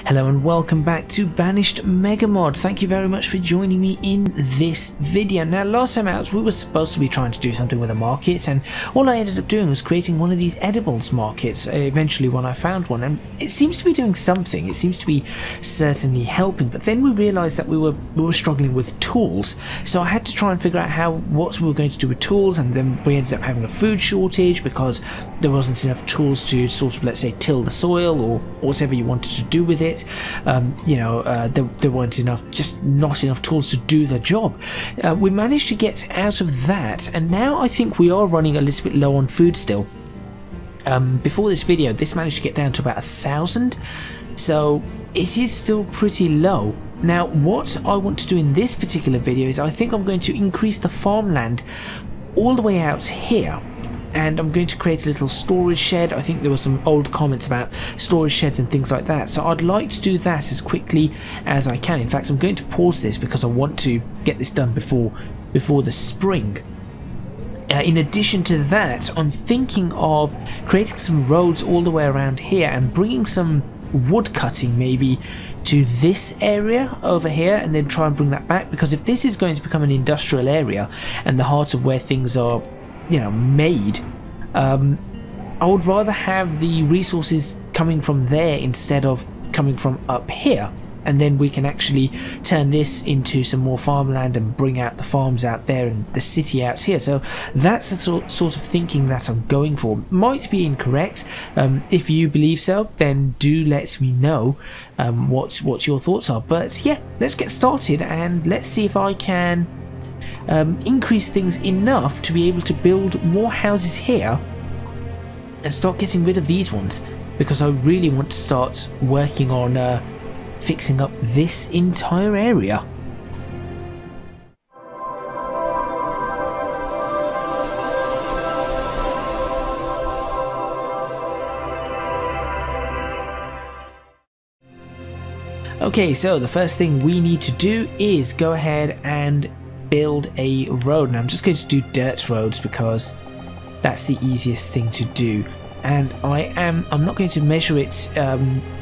Hello and welcome back to Banished Megamod. Thank you very much for joining me in this video. Now, last time out we were supposed to be trying to do something with a market, and all I ended up doing was creating one of these edibles markets eventually when I found one, and it seems to be doing something. It seems to be certainly helping, but then we realized that we were struggling with tools, so I had to try and figure out what we were going to do with tools, and then we ended up having a food shortage because there wasn't enough tools to sort of, let's say, till the soil or whatever you wanted to do with it. There weren't enough, just not enough tools to do the job. We managed to get out of that, and now I think we are running a little bit low on food still. Before this video, this managed to get down to about 1,000, so it is still pretty low. Now, what I want to do in this particular video is I think I'm going to increase the farmland all the way out here, and I'm going to create a little storage shed. I think there were some old comments about storage sheds and things like that, so I'd like to do that as quickly as I can. In fact, I'm going to pause this because I want to get this done before the spring. In addition to that, I'm thinking of creating some roads all the way around here and bringing some wood cutting maybe to this area over here, and then try and bring that back, because if this is going to become an industrial area and the heart of where things are, you know, made, I would rather have the resources coming from there instead of coming from up here, and then we can actually turn this into some more farmland and bring out the farms out there and the city out here. So that's the sort of thinking that I'm going for. Might be incorrect. If you believe so, then do let me know what your thoughts are. But yeah, let's get started and let's see if I can increase things enough to be able to build more houses here and start getting rid of these ones, because I really want to start working on fixing up this entire area. Okay, so the first thing we need to do is go ahead and build a road. Now I'm just going to do dirt roads because that's the easiest thing to do, and I'm not going to measure it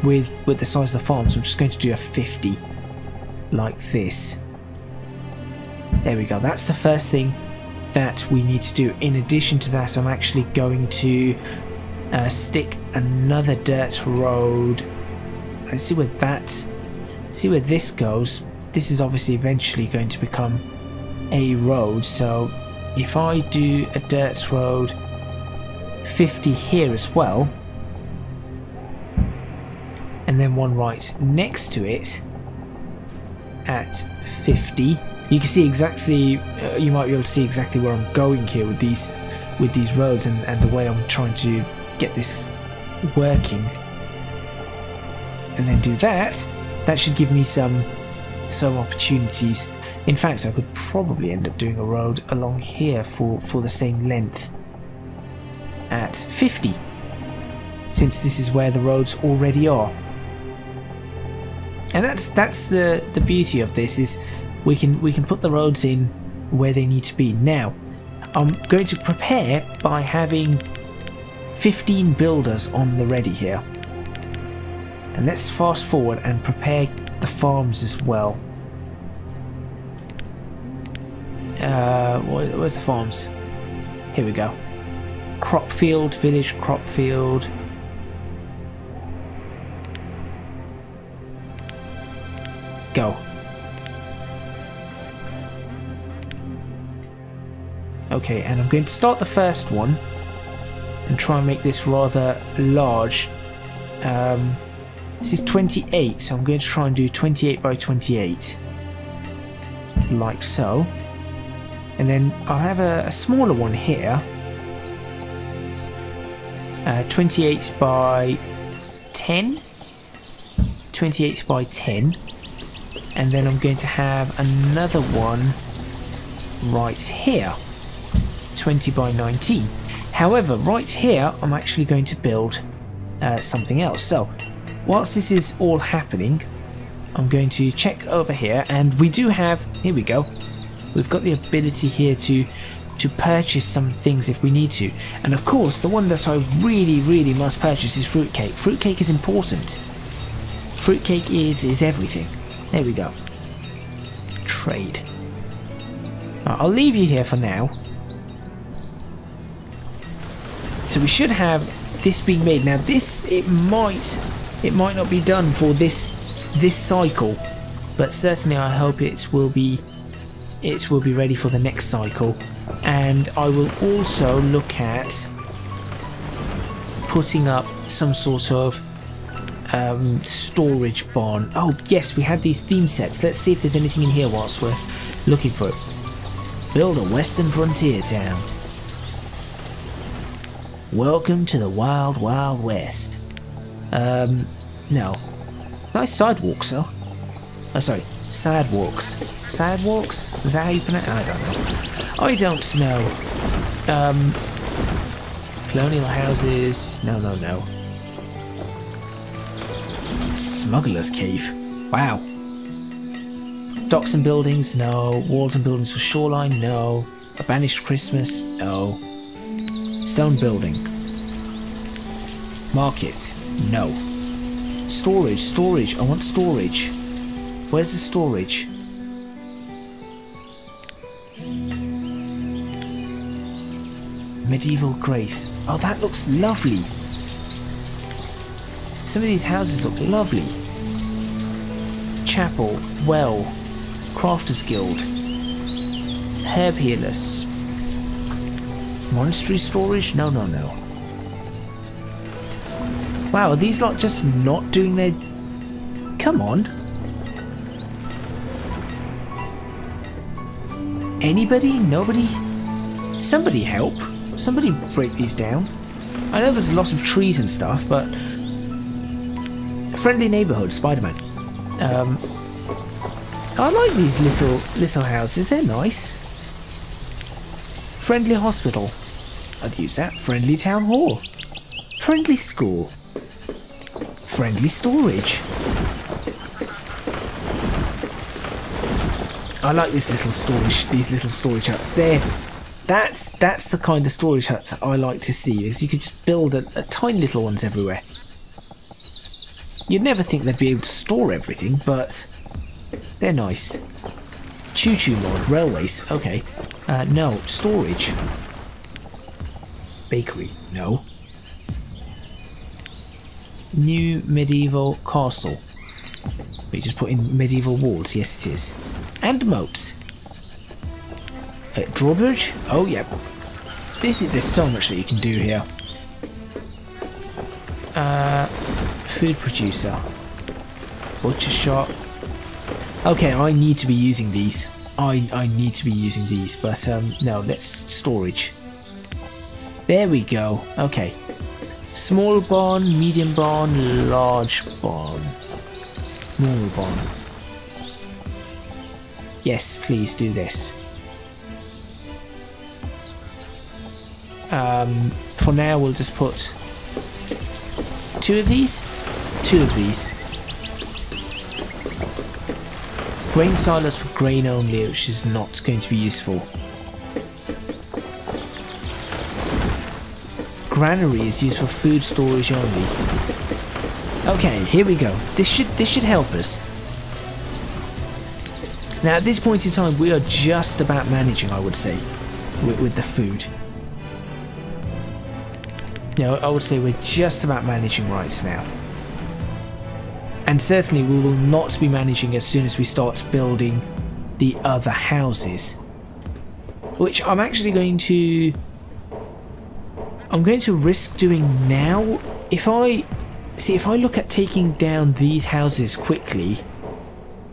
with the size of the farms. I'm just going to do a 50 like this. There we go. That's the first thing that we need to do. In addition to that, I'm actually going to stick another dirt road. Let's see where this goes. This is obviously eventually going to become a road, so if I do a dirt road 50 here as well, and then one right next to it at 50, you can see exactly, you might be able to see exactly where I'm going here with these roads and the way I'm trying to get this working. And then do that. That should give me some opportunities. In fact, I could probably end up doing a road along here for the same length at 50, since this is where the roads already are. And that's the beauty of this, is we can put the roads in where they need to be. Now, I'm going to prepare by having 15 builders on the ready here. And let's fast forward and prepare the farms as well. Where's the farms? Here we go. Crop field, village crop field. Go. Okay, and I'm going to start the first one and try and make this rather large. This is 28, so I'm going to try and do 28 by 28, like so. And then I'll have a smaller one here, 28 by 10, 28 by 10, and then I'm going to have another one right here, 20 by 19. However, right here I'm actually going to build something else. So whilst this is all happening, I'm going to check over here, and we do have, here we go, we've got the ability here to purchase some things if we need to. And of course, the one that I really must purchase is fruitcake. Fruitcake is important. Fruitcake is everything. There we go. Trade. Right, I'll leave you here for now. So we should have this being made. Now this, it might not be done for this cycle, but certainly I hope it will be ready for the next cycle. And I will also look at putting up some sort of storage barn. Oh yes, we had these theme sets. Let's see if there's anything in here whilst we're looking for it. Build a western frontier town. Welcome to the wild, wild west. No. Nice sidewalks though. Oh sorry, sidewalks. Sidewalks? Is that how you pronounce it? I don't know. Colonial houses. No. Smuggler's cave. Wow. Docks and buildings. No. Walls and buildings for shoreline. No. A banished Christmas. No. Stone building. Market. No. Storage. I want storage. Where's the storage? Medieval Grace. Oh, that looks lovely. Some of these houses look lovely. Chapel, well, Crafters Guild, Herb Healers, Monastery storage? No. Wow, are these lot just not doing their... Come on. Anybody? Nobody? Somebody help. Somebody break these down. I know there's lots of trees and stuff, but... A friendly neighbourhood, Spider-Man. I like these little houses, they're nice. Friendly hospital. I'd use that. Friendly town hall. Friendly school. Friendly storage. I like these little storage huts. That's the kind of storage huts I like to see, is you could just build a tiny little ones everywhere. You'd never think they'd be able to store everything, but they're nice. Choo-choo mod, railways, okay. No, storage. Bakery, no. New medieval castle. We just put in medieval walls, yes it is. And moats. Drawbridge? Oh yeah. There's so much that you can do here. Food producer. Butcher shop. Okay, I need to be using these. I need to be using these, but no, let's storage. There we go. Okay. Small barn, medium barn, large barn. Normal barn. Yes, please do this. For now we'll just put two of these. Grain silos for grain only, which is not going to be useful. Granary is used for food storage only. Okay, here we go. This should help us. Now at this point in time we are just about managing, I would say, with the food. No, I would say we're just about managing right now. And certainly we will not be managing as soon as we start building the other houses. Which I'm actually going to... I'm going to risk doing now. If I look at taking down these houses quickly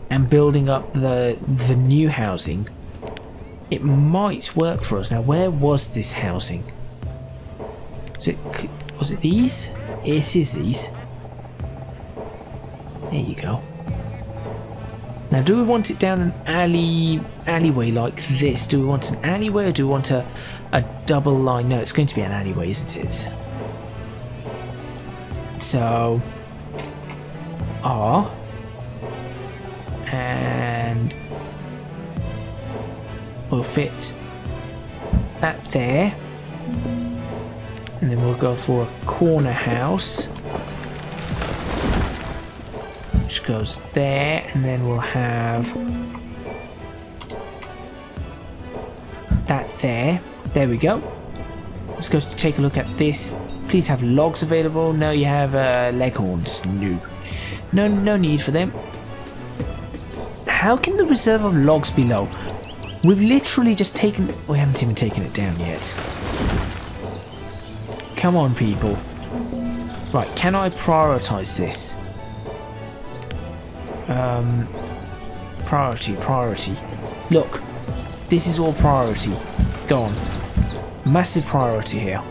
and building up the new housing, it might work for us. Now where was this housing? Was it these? It is these. There you go. Now do we want it down an alleyway like this? Do we want an alleyway or do we want a double line? No, it's going to be an alleyway, isn't it? So R and we'll fit that there. And then we'll go for a corner house. which goes there, and then we'll have that there. There we go. Let's go take a look at this. Please have logs available. No, you have leghorns. No. No need for them. How can the reserve of logs be low? We've literally just taken... We haven't even taken it down yet. Come on, people. Right, can I prioritize this? Priority. Look, this is all priority. Go on. Massive priority here.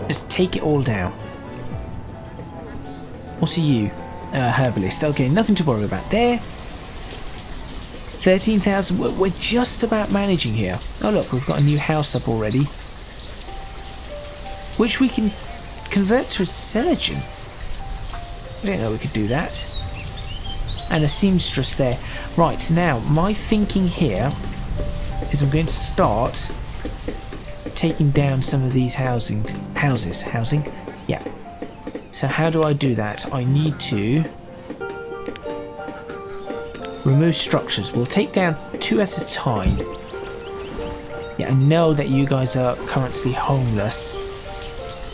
Just take it all down. What are you? Herbalist. Okay, nothing to worry about there. 13,000. We're just about managing here. Oh look, we've got a new house up already, which we can convert to a cellagen. I didn't know we could do that. And a seamstress there. Right, now my thinking here is I'm going to start taking down some of these housing. Yeah. So how do I do that? I need to remove structures. We'll take down 2 at a time. Yeah, I know that you guys are currently homeless.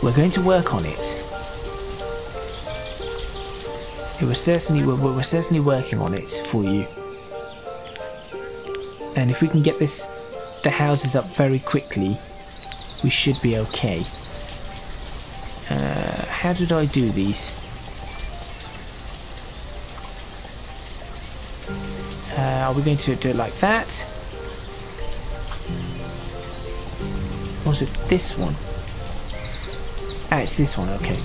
We're going to work on it. We're certainly working on it for you. And if we can get the houses up very quickly, we should be okay. How did I do these? Are we going to do it like that? Or is it this one? Ah, it's this one, okay.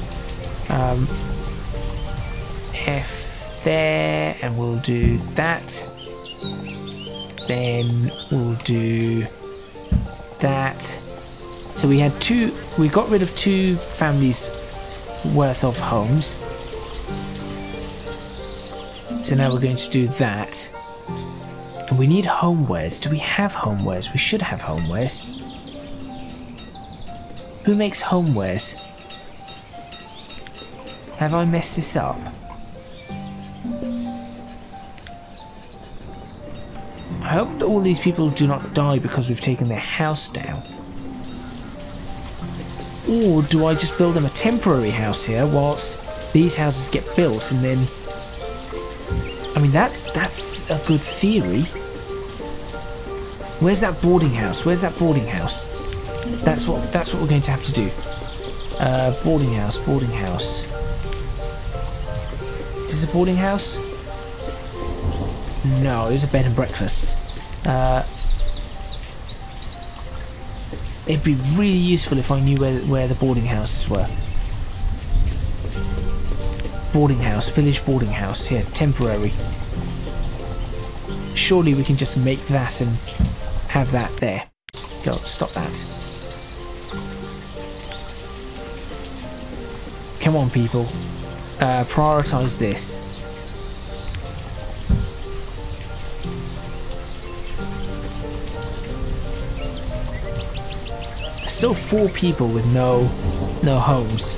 F there, and we'll do that. Then we'll do that. So we had we got rid of 2 families worth of homes. So now we're going to do that. And we need homewares. Do we have homewares? We should have homewares. Who makes homewares? Have I messed this up? I hope that all these people do not die because we've taken their house down. Or do I just build them a temporary house here whilst these houses get built, and then... I mean, that's a good theory. Where's that boarding house? Where's that boarding house? That's what we're going to have to do. Boarding house. Is this a boarding house? No, it's a bed and breakfast. It'd be really useful if I knew where the boarding houses were. Boarding house, village boarding house. Here, temporary. Surely we can just make that and have that there. Go, stop that. Come on, people. Prioritize this. Still 4 people with no homes.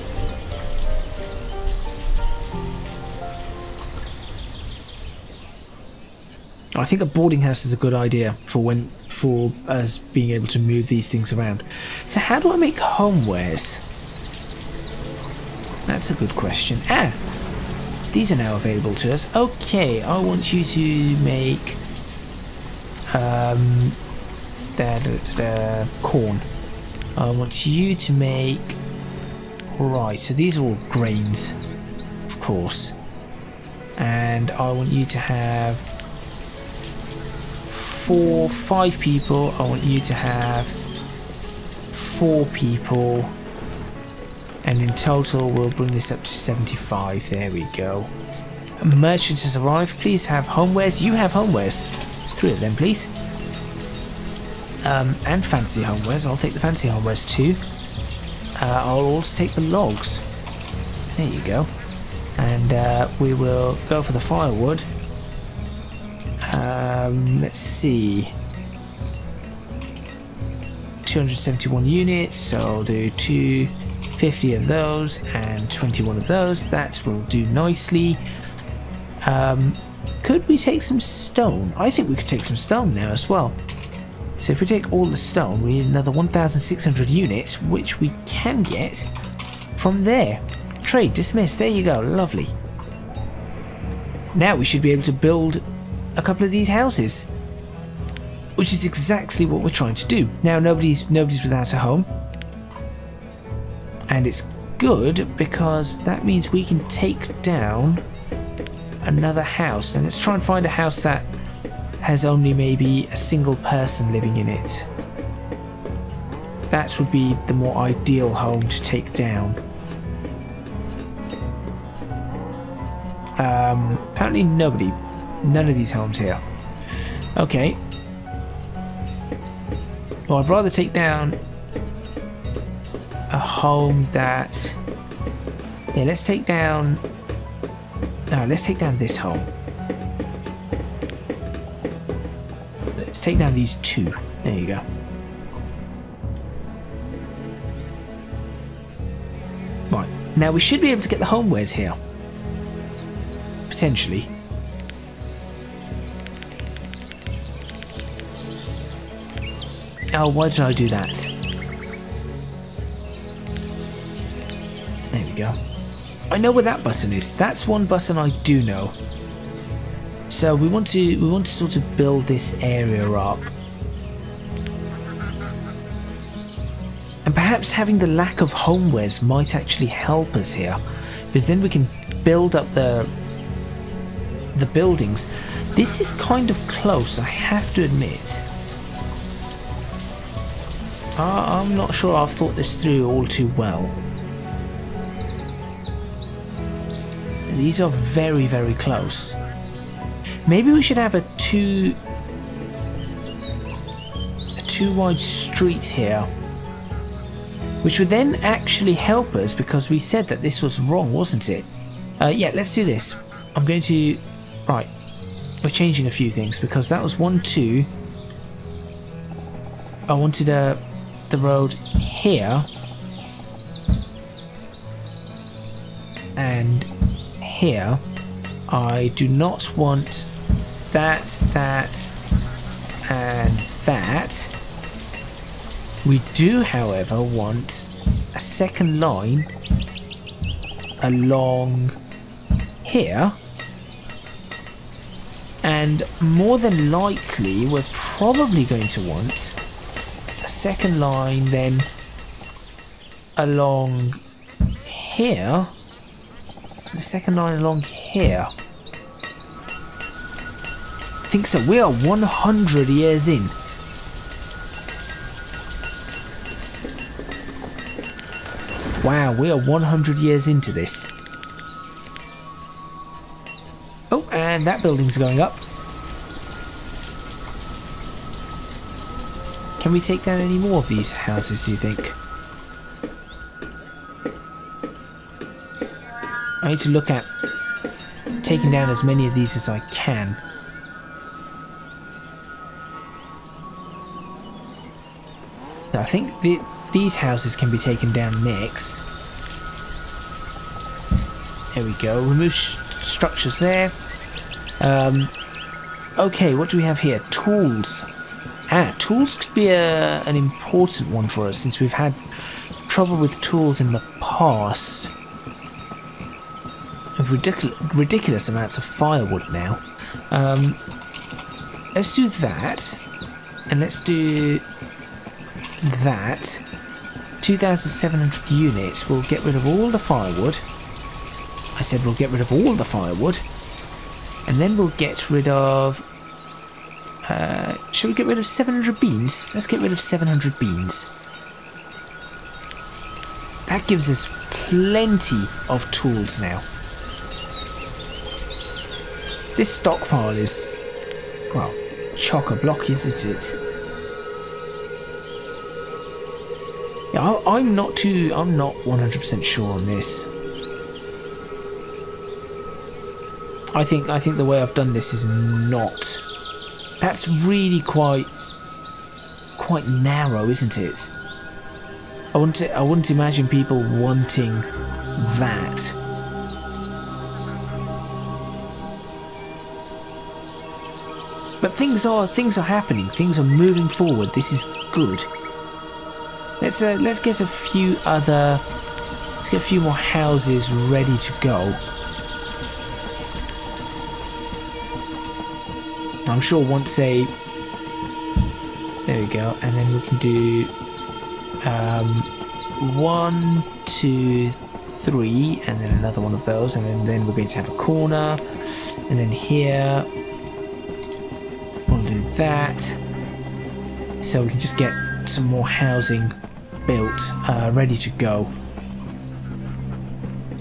I think a boarding house is a good idea for us being able to move these things around. So how do I make homewares? That's a good question. Ah, these are now available to us. Okay, I want you to make corn. I want you to make... Right, so these are all grains, of course. And I want you to have 5 people. I want you to have 4 people. And in total, we'll bring this up to 75. There we go. A merchant has arrived. Please have homewares. You have homewares. 3 of them, please. And fancy homewares. I'll take the fancy homewares too. I'll also take the logs. There you go. And we will go for the firewood. Let's see. 271 units. So I'll do 2, 50 of those and 21 of those. That will do nicely. Could we take some stone? I think we could take some stone now as well. So if we take all the stone, we need another 1,600 units, which we can get from there. Trade dismissed. There you go. Lovely. Now we should be able to build a couple of these houses, which is exactly what we're trying to do. Now nobody's without a home, and it's good because that means we can take down another house. And let's try and find a house that has only maybe a single person living in it. That would be the more ideal home to take down. Apparently none of these homes here. Okay. Well, I'd rather take down a home that... Yeah, let's take down... No, let's take down this home. Let's take down these two. There you go. Right, now we should be able to get the homewares here. Potentially. Oh, why did I do that? There we go. I know where that button is. That's one button I do know. So we want to sort of build this area up. And perhaps having the lack of homewares might actually help us here, because then we can build up the buildings. This is kind of close, I have to admit. I'm not sure I've thought this through all too well. These are very, very close. Maybe we should have a two wide street here, which would then actually help us, because we said that this was wrong, wasn't it? Yeah, let's do this. I'm going to... Right, we're changing a few things, because that was 1, 2. I wanted the road here and here. I do not want that, and that. We do, however, want a second line along here. And more than likely, we're probably going to want a second line then along here. The second line along here. I think so. We are 100 years in. Wow, we are 100 years into this. Oh, and that building's going up. Can we take down any more of these houses, do you think? I need to look at taking down as many of these as I can. Now, I think these houses can be taken down next. There we go. Remove structures there. Okay, what do we have here? Tools. Tools could be an important one for us, since we've had trouble with tools in the past. Of ridiculous amounts of firewood now. Let's do that, and let's do that. 2,700 units. We'll get rid of all the firewood. I said we'll get rid of all the firewood, and then we'll get rid of... shall we get rid of 700 beans? Let's get rid of 700 beans. That gives us plenty of tools now. This stockpile is, well, chock-a-block, isn't it? Yeah, I'm not 100% sure on this. I think the way I've done this is not. That's really quite narrow, isn't it? I wouldn't imagine people wanting that. But things are happening. Things are moving forward. This is good. Let's get a few other. Let's get a few more houses ready to go. I'm sure once they. There we go, and then we can do 1, 2, 3, and then another one of those, and then we're going to have a corner, and then here we'll do that, so we can just get some more housing built, ready to go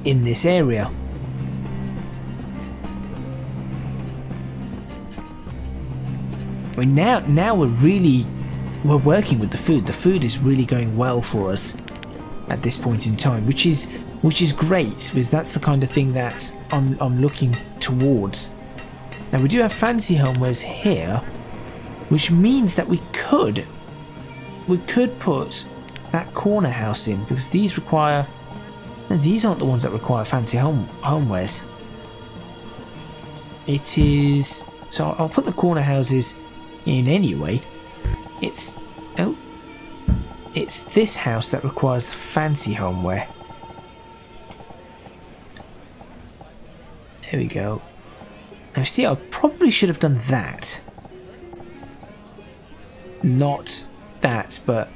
in this area. I mean, now we're working with the food. The food is really going well for us at this point in time, which is great, because that's the kind of thing that I'm looking towards. Now we do have fancy homewares here, which means that we could put that corner house in, because these require. No, these aren't the ones that require fancy homewares. It is. So I'll put the corner houses in anyway. It's this house that requires fancy homeware. There we go. Now see, I probably should have done that, not that, but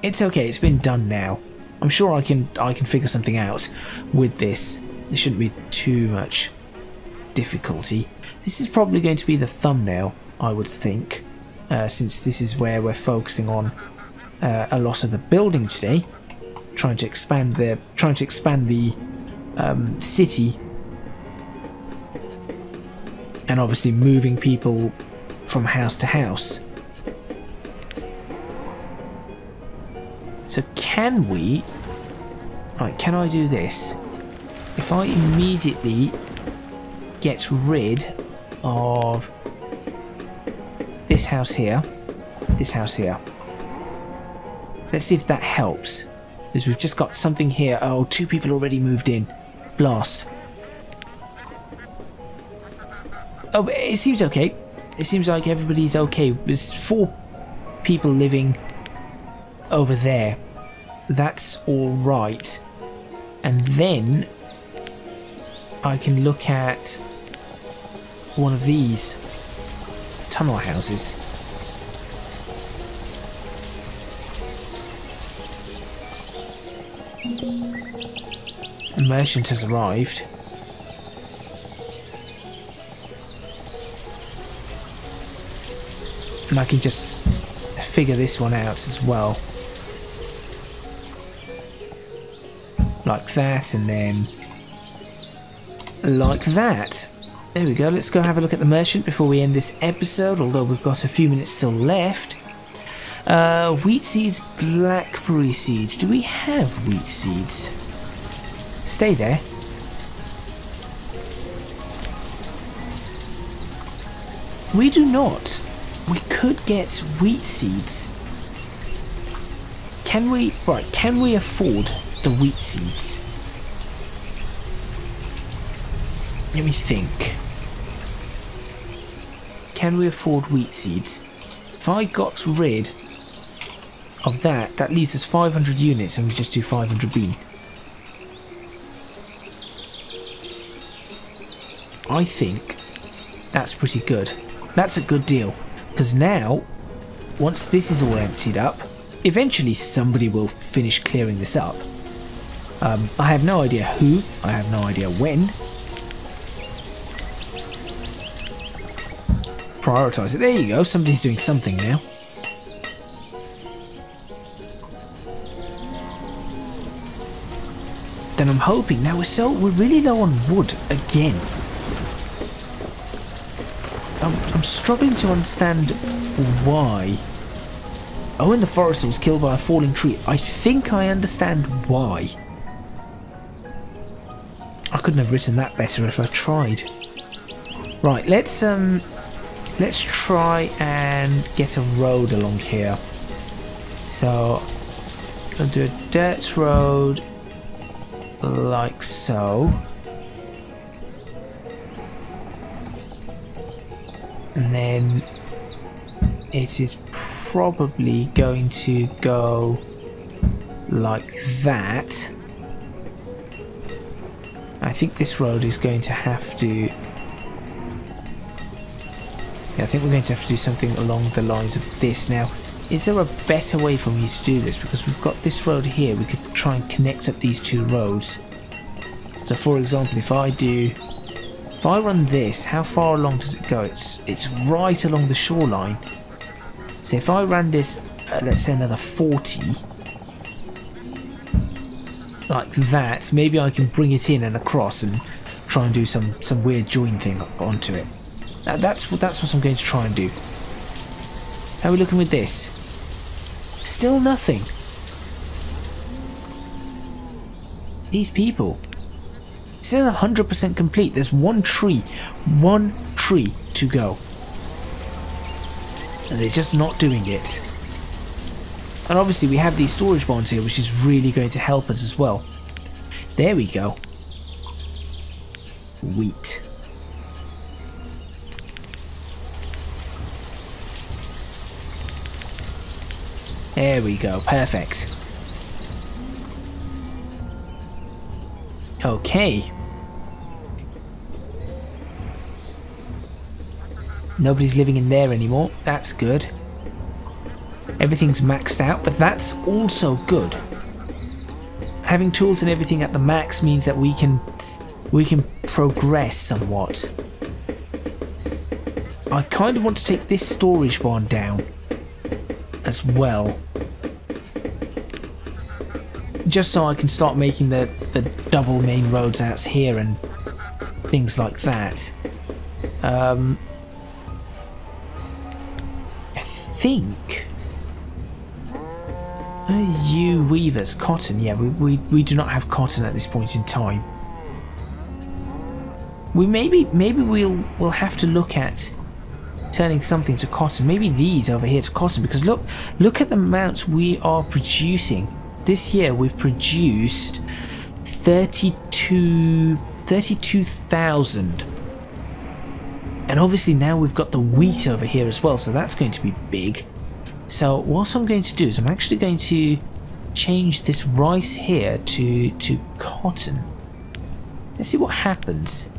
it's okay. It's been done now. I'm sure I can figure something out with this. There shouldn't be too much difficulty. This is probably going to be the thumbnail, I would think, since this is where we're focusing on a lot of the building today, trying to expand the city, and obviously moving people from house to house. So can we? Right, can I do this? If I immediately get rid of this house here, this house here. Let's see if that helps. Because we've just got something here. Oh, 2 people already moved in. Blast. Oh, but it seems okay. It seems like everybody's okay. There's 4 people living over there. That's all right. And then I can look at one of these tunnel houses. A merchant has arrived. And I can just figure this one out as well. Like that, and then like that. There we go. Let's go have a look at the merchant before we end this episode, although we've got a few minutes still left. Wheat seeds, blackberry seeds. Do we have wheat seeds? Stay there. We do not. We could get wheat seeds. Can we? Right, can we afford the wheat seeds? Let me think. Can we afford wheat seeds? If I got rid of that, that leaves us 500 units, and we just do 500 bean. I think that's pretty good. That's a good deal, because now, once this is all emptied up, eventually somebody will finish clearing this up. I have no idea who, I have no idea when. Prioritise it. There you go, somebody's doing something now. Then I'm hoping, now we're really low on wood again. I'm struggling to understand why. Oh, and the forester was killed by a falling tree. I think I understand why. I couldn't have written that better if I tried. Right, let's try and get a road along here. So I'll do a dirt road like so. And then it is probably going to go like that. I think this road is going to have to... Yeah, I think we're going to have to do something along the lines of this. Now, is there a better way for me to do this? Because we've got this road here, we could try and connect up these two roads. So for example, if I run this, how far along does it go? It's right along the shoreline. So if I ran this, let's say another 40, like that, maybe I can bring it in and across and try and do some weird join thing onto it. That's what I'm going to try and do. How are we looking with this? Still nothing. These people. It says 100% complete. There's one tree to go. And they're just not doing it. And obviously we have these storage barns here, which is really going to help us as well. There we go. Wheat. There we go, perfect. Okay. Nobody's living in there anymore, that's good. Everything's maxed out, but that's also good. Having tools and everything at the max means that we can progress somewhat. I kind of want to take this storage barn down as well, just so I can start making the double main roads out here and things like that. I think you weavers, cotton. Yeah, we do not have cotton at this point in time. Maybe we'll have to look at turning something to cotton. Maybe these over here to cotton, because look at the amounts we are producing. This year we've produced 32,000. And obviously now we've got the wheat over here as well, so that's going to be big. So what I'm going to do is I'm actually going to change this rice here to cotton. Let's see what happens.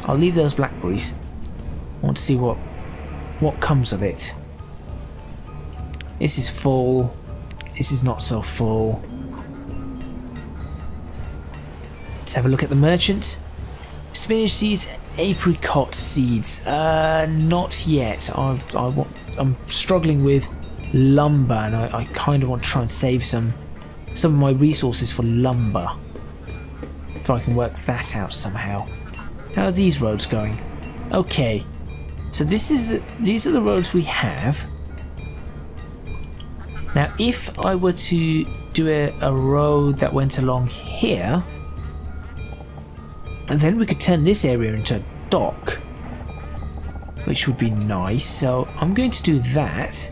I'll leave those blackberries. I want to see what comes of it. This is full. This is not so full. Let's have a look at the merchant. Spinach seeds, apricot seeds. Not yet. I'm struggling with lumber, and I kind of want to try and save some of my resources for lumber. If I can work that out somehow. How are these roads going? Okay. So these are the roads we have. Now if I were to do a road that went along here, and then we could turn this area into a dock, which would be nice. So I'm going to do that,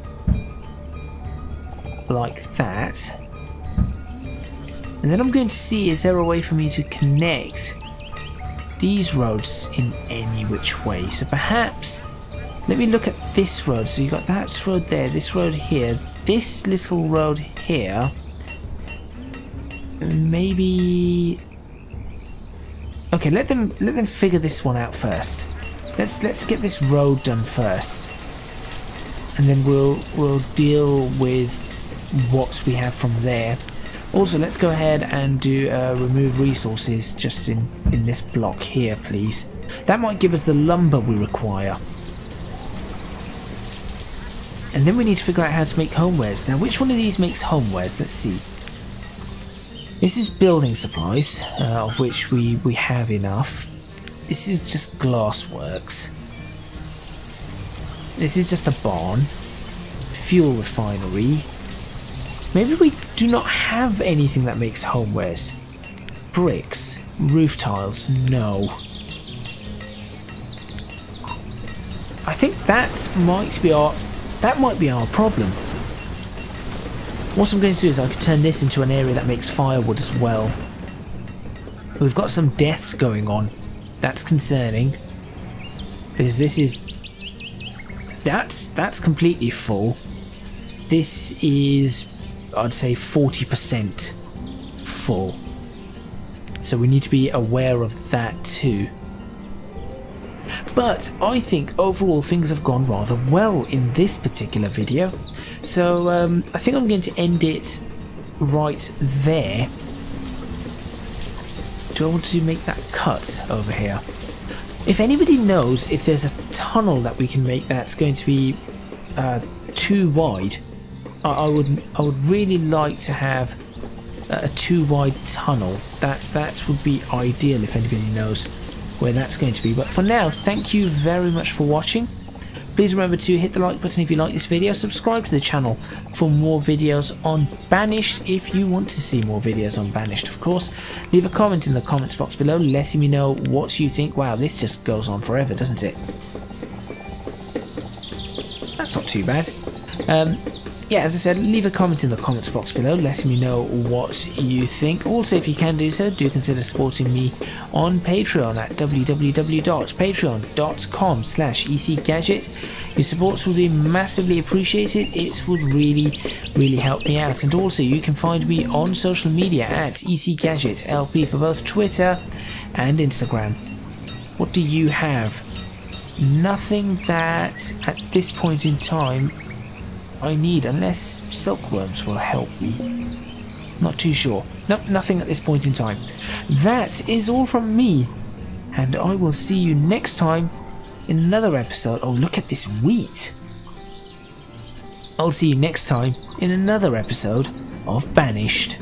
like that, and then I'm going to see, is there a way for me to connect these roads in any which way? So perhaps let me look at this road. So you got that road there, this road here, this little road here. Maybe. Okay, let them figure this one out first. Let's get this road done first, and then we'll deal with what we have from there. Also, let's go ahead and do remove resources just in this block here, please. That might give us the lumber we require. And then we need to figure out how to make homewares. Now, which one of these makes homewares? Let's see. This is building supplies, of which we have enough. This is just glassworks. This is just a barn. Fuel refinery. Maybe we do not have anything that makes homewares. Bricks. Roof tiles. No. I think that might be our problem. what I'm going to do is I could turn this into an area that makes firewood as well. We've got some deaths going on. That's concerning, because this is that's completely full. This is, I'd say, 40% full. So we need to be aware of that too. But I think overall things have gone rather well in this particular video. So I think I'm going to end it right there. Do I want to make that cut over here? If anybody knows if there's a tunnel that we can make that's going to be too wide, I would really like to have a too wide tunnel. That would be ideal if anybody knows where that's going to be. But for now, thank you very much for watching. Please remember to hit the like button if you like this video, subscribe to the channel for more videos on Banished if you want to see more videos on Banished, of course. Leave a comment in the comments box below letting me know what you think. Wow, this just goes on forever, doesn't it? That's not too bad. Yeah, as I said, leave a comment in the comments box below letting me know what you think. Also, if you can do so, do consider supporting me on Patreon at www.patreon.com/ECGadget. Your supports would be massively appreciated. It would really help me out. And also, you can find me on social media at ECGadgetLP for both Twitter and Instagram. What do you have? Nothing that at this point in time I need, unless silkworms will help me. Not too sure. Nope, nothing at this point in time. That is all from me, and I will see you next time in another episode. Oh, look at this wheat. I'll see you next time in another episode of Banished.